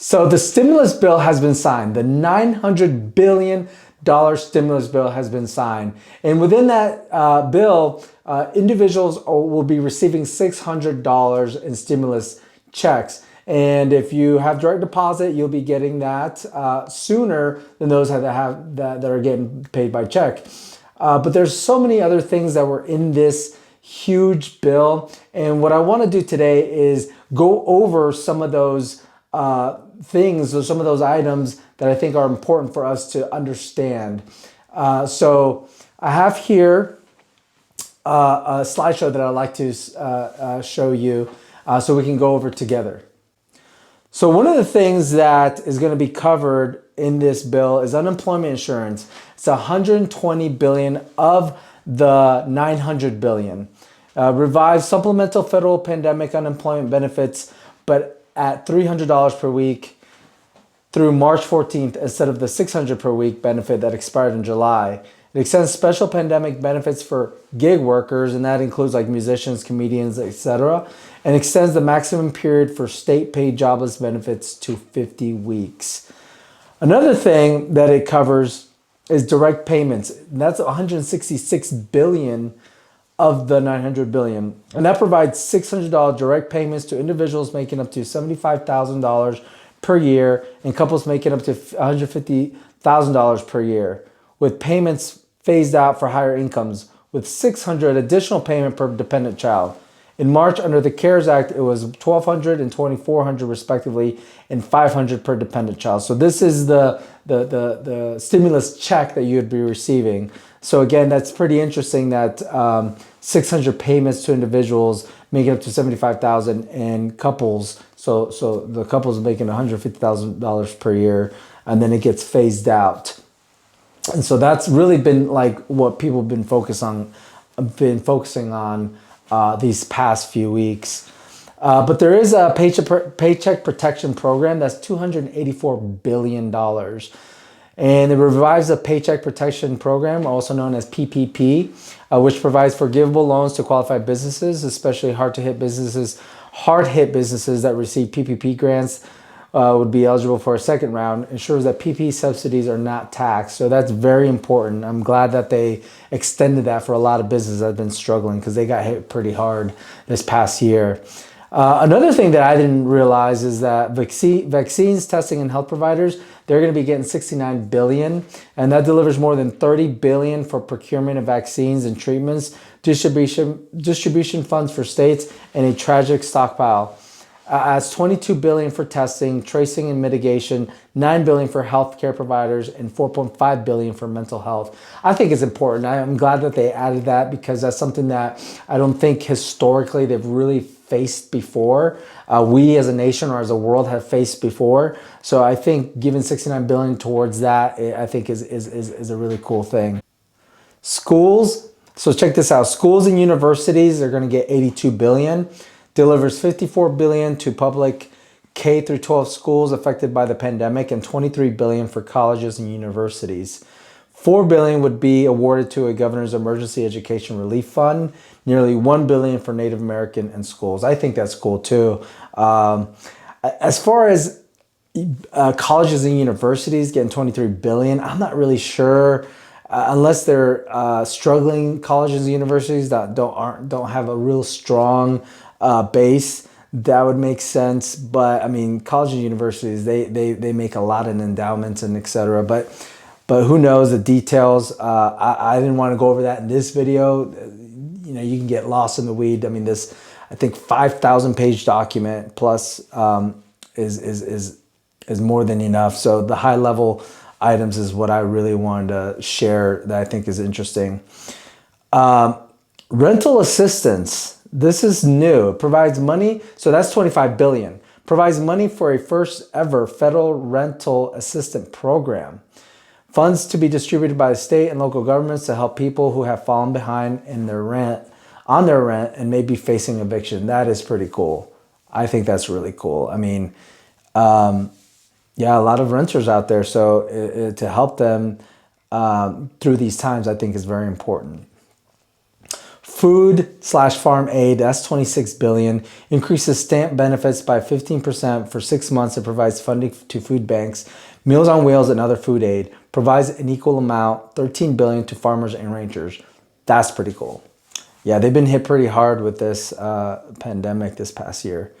So the stimulus bill has been signed. The $900 billion stimulus bill has been signed. And within that bill, individuals will be receiving $600 in stimulus checks. And if you have direct deposit, you'll be getting that sooner than those that are getting paid by check. But there's so many other things that were in this huge bill. And what I want to do today is go over some of those things or some of those items that I think are important for us to understand. So I have here a slideshow that I'd like to show you so we can go over together. So one of the things that is going to be covered in this bill is unemployment insurance. It's $120 billion of the $900 billion. Revive supplemental federal pandemic unemployment benefits, but at $300 per week through March 14th instead of the $600 per week benefit that expired in July. It extends special pandemic benefits for gig workers, and that includes like musicians, comedians, etc., and extends the maximum period for state-paid jobless benefits to 50 weeks. Another thing that it covers is direct payments. And that's $166 billion of the $900 billion. And that provides $600 direct payments to individuals making up to $75,000 per year and couples making up to $150,000 per year, with payments phased out for higher incomes, with $600 additional payment per dependent child. In March, under the CARES Act, it was $1,200 and $2,400 respectively, and $500 per dependent child. So this is the stimulus check that you'd be receiving. So again, that's pretty interesting that 600 payments to individuals making up to $75,000 and couples. So the couples making $150,000 per year, and then it gets phased out. And so that's really been like what people have been focusing on these past few weeks. But there is a paycheck protection program that's $284 billion. And it revives the Paycheck Protection Program, also known as PPP, which provides forgivable loans to qualified businesses, especially hard-hit businesses that receive PPP grants would be eligible for a second round, ensures that PPP subsidies are not taxed. So that's very important. I'm glad that they extended that for a lot of businesses that have been struggling because they got hit pretty hard this past year. Another thing that I didn't realize is that vaccines, testing, and health providers, they're going to be getting $69 billion, and that delivers more than $30 billion for procurement of vaccines and treatments, distribution funds for states, and a tragic stockpile. As $22 billion for testing, tracing, and mitigation, $9 billion for healthcare providers, and $4.5 billion for mental health. I think it's important. I'm glad that they added that because that's something that I don't think historically they've really faced before. We as a nation or as a world have faced before. So I think giving $69 billion towards that, I think is a really cool thing. Schools. So check this out. Schools and universities are going to get $82 billion. Delivers $54 billion to public K through 12 schools affected by the pandemic and $23 billion for colleges and universities. $4 billion would be awarded to a governor's emergency education relief fund, nearly $1 billion for Native American and schools. I think that's cool too. As far as colleges and universities getting $23 billion, I'm not really sure. Unless they're struggling colleges and universities that don't have a real strong base, that would make sense. But I mean, colleges and universities, they make a lot in endowments and etc. But who knows the details? I didn't want to go over that in this video. You know, you can get lost in the weed. I mean, this I think 5,000 page document plus is more than enough. So the high level items is what I really wanted to share that I think is interesting. Rental assistance. This is new. It provides money. So that's $25 billion. Provides money for a first ever federal rental assistance program. Funds to be distributed by the state and local governments to help people who have fallen behind in their rent, on their rent, and may be facing eviction. That is pretty cool. I think that's really cool. I mean, yeah, a lot of renters out there. So to help them through these times, I think is very important. Food/farm aid, that's $26 billion. Increases stamp benefits by 15% for 6 months. It provides funding to food banks, Meals on Wheels, and other food aid. Provides an equal amount, $13 billion, to farmers and ranchers. That's pretty cool. Yeah, they've been hit pretty hard with this pandemic this past year.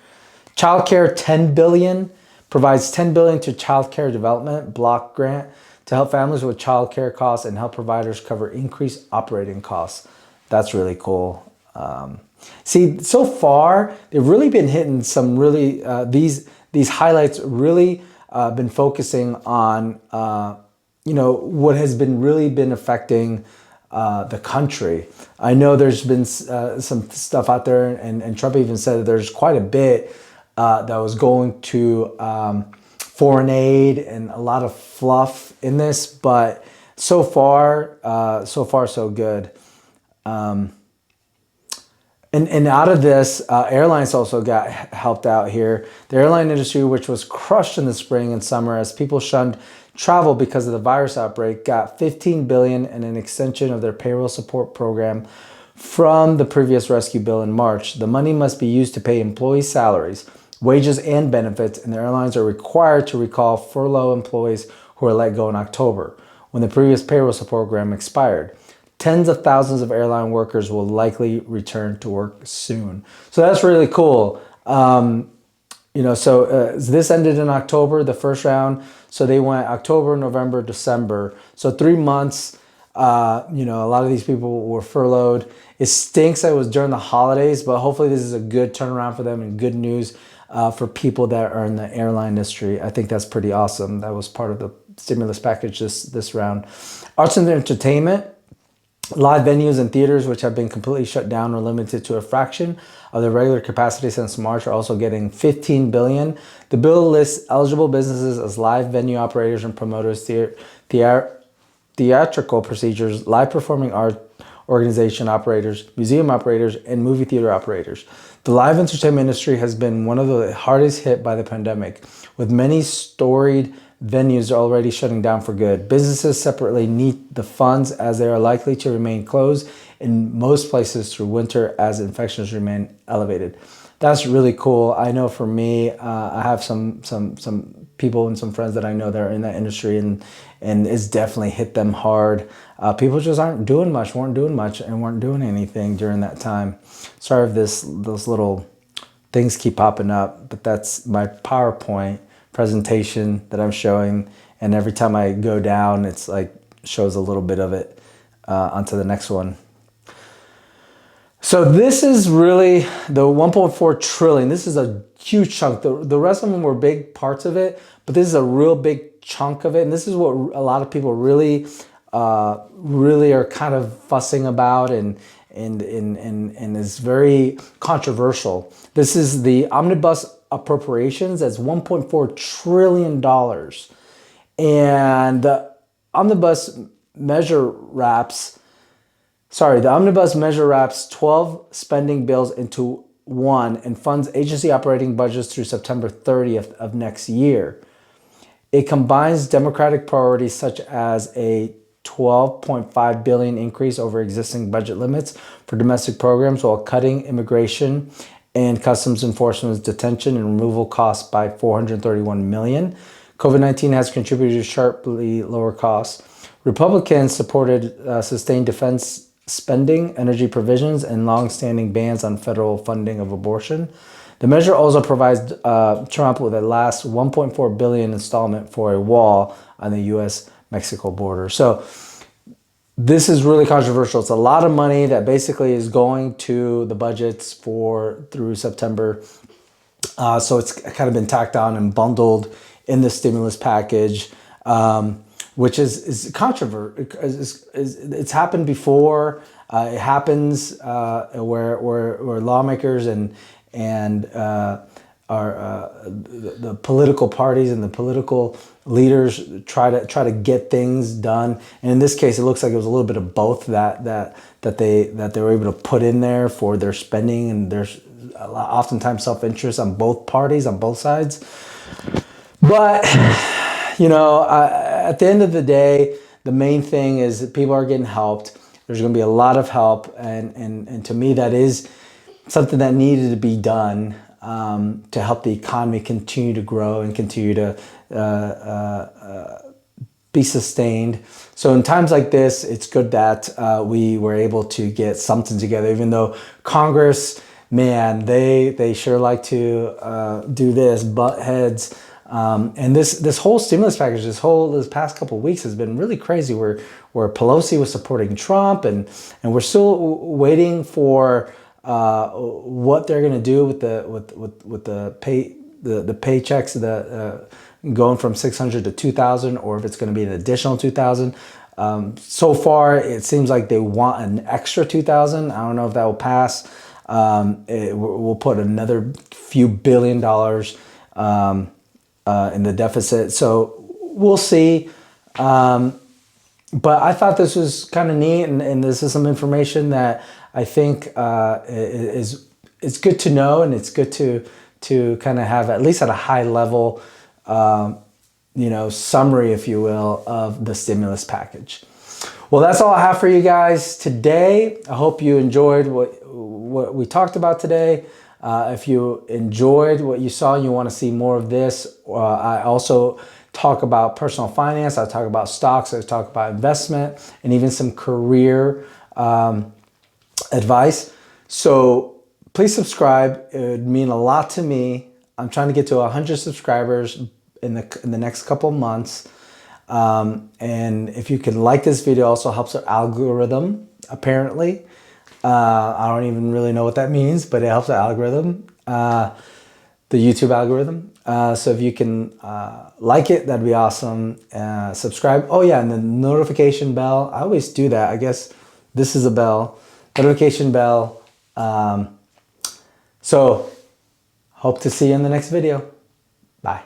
Childcare, $10 billion. Provides $10 billion to childcare development block grant to help families with childcare costs and help providers cover increased operating costs. That's really cool. See, so far they've really been hitting some really these highlights. Really been focusing on what has been really been affecting the country. I know there's been some stuff out there, and Trump even said that there's quite a bit that was going to foreign aid and a lot of fluff in this, but so far so good. And out of this, airlines also got helped out here. The airline industry, which was crushed in the spring and summer as people shunned travel because of the virus outbreak, got $15 billion and an extension of their payroll support program from the previous rescue bill in March. The money must be used to pay employee salaries, wages, and benefits, and the airlines are required to recall furlough employees who were let go in October, when the previous payroll support program expired. Tens of thousands of airline workers will likely return to work soon. So that's really cool. This ended in October, the first round. So they went October, November, December. So 3 months. A lot of these people were furloughed. It stinks that it was during the holidays, but hopefully this is a good turnaround for them and good news for people that are in the airline industry. I think that's pretty awesome. That was part of the stimulus package this round. Arts and entertainment. Live venues and theaters, which have been completely shut down or limited to a fraction of their regular capacity since March, are also getting $15 billion. The bill lists eligible businesses as live venue operators and promoters, theatrical procedures, live performing art organization operators, museum operators, and movie theater operators. The live entertainment industry has been one of the hardest hit by the pandemic, with many storied venues are already shutting down for good. Businesses separately need the funds as they are likely to remain closed in most places through winter as infections remain elevated. That's really cool. I know for me, I have some people and some friends that I know that are in that industry, and it's definitely hit them hard. People just weren't doing much, and weren't doing anything during that time. Sorry if those little things keep popping up, but that's my PowerPoint presentation that I'm showing, and every time I go down, it's like shows a little bit of it onto the next one. So this is really the 1.4 trillion. This is a huge chunk. The rest of them were big parts of it, but this is a real big chunk of it, and this is what a lot of people really are kind of fussing about and is very controversial. This is the Omnibus appropriations. That's $1.4 trillion. And the Omnibus measure wraps 12 spending bills into one and funds agency operating budgets through September 30th of next year. It combines Democratic priorities such as a $12.5 billion increase over existing budget limits for domestic programs while cutting immigration and customs enforcement's detention and removal costs by $431 million. COVID-19 has contributed to sharply lower costs. Republicans supported sustained defense spending, energy provisions, and long-standing bans on federal funding of abortion. The measure also provides Trump with a last $1.4 billion installment for a wall on the U.S.-Mexico border. So this is really controversial. It's a lot of money that basically is going to the budgets through September. So it's kind of been tacked on and bundled in the stimulus package, which is controversial. It's happened before. It happens where lawmakers and the political parties and the political leaders try to get things done, and in this case, it looks like it was a little bit of both that they were able to put in there for their spending, and there's oftentimes self-interest on both parties, on both sides. But at the end of the day, the main thing is that people are getting helped. There's going to be a lot of help, and to me, that is something that needed to be done to help the economy continue to grow and continue to be sustained. So in times like this, it's good that we were able to get something together, even though Congress, man, they sure like to do this, butt heads. And this whole stimulus package, this past couple of weeks has been really crazy. Where Pelosi was supporting Trump, and we're still waiting for what they're going to do with the paychecks, going from 600 to 2,000, or if it's going to be an additional 2,000. So far, it seems like they want an extra 2,000. I don't know if that will pass. We'll put another few $billions in the deficit. So we'll see. But I thought this was kind of neat, and this is some information that I think it's good to know, and it's good to kind of have, at least at a high level, summary, if you will, of the stimulus package. Well, that's all I have for you guys today. I hope you enjoyed what we talked about today. If you enjoyed what you saw and you want to see more of this, I also talk about personal finance. I talk about stocks. I talk about investment, and even some career advice. So please subscribe. It would mean a lot to me. I'm trying to get to 100 subscribers in the next couple of months. And if you can like this video, also helps our algorithm, apparently. I don't even really know what that means, but it helps the algorithm, the YouTube algorithm. So if you can like it, that'd be awesome. Subscribe. Oh yeah, and the notification bell. I always do that. I guess this is a bell. Notification bell. So hope to see you in the next video. Bye.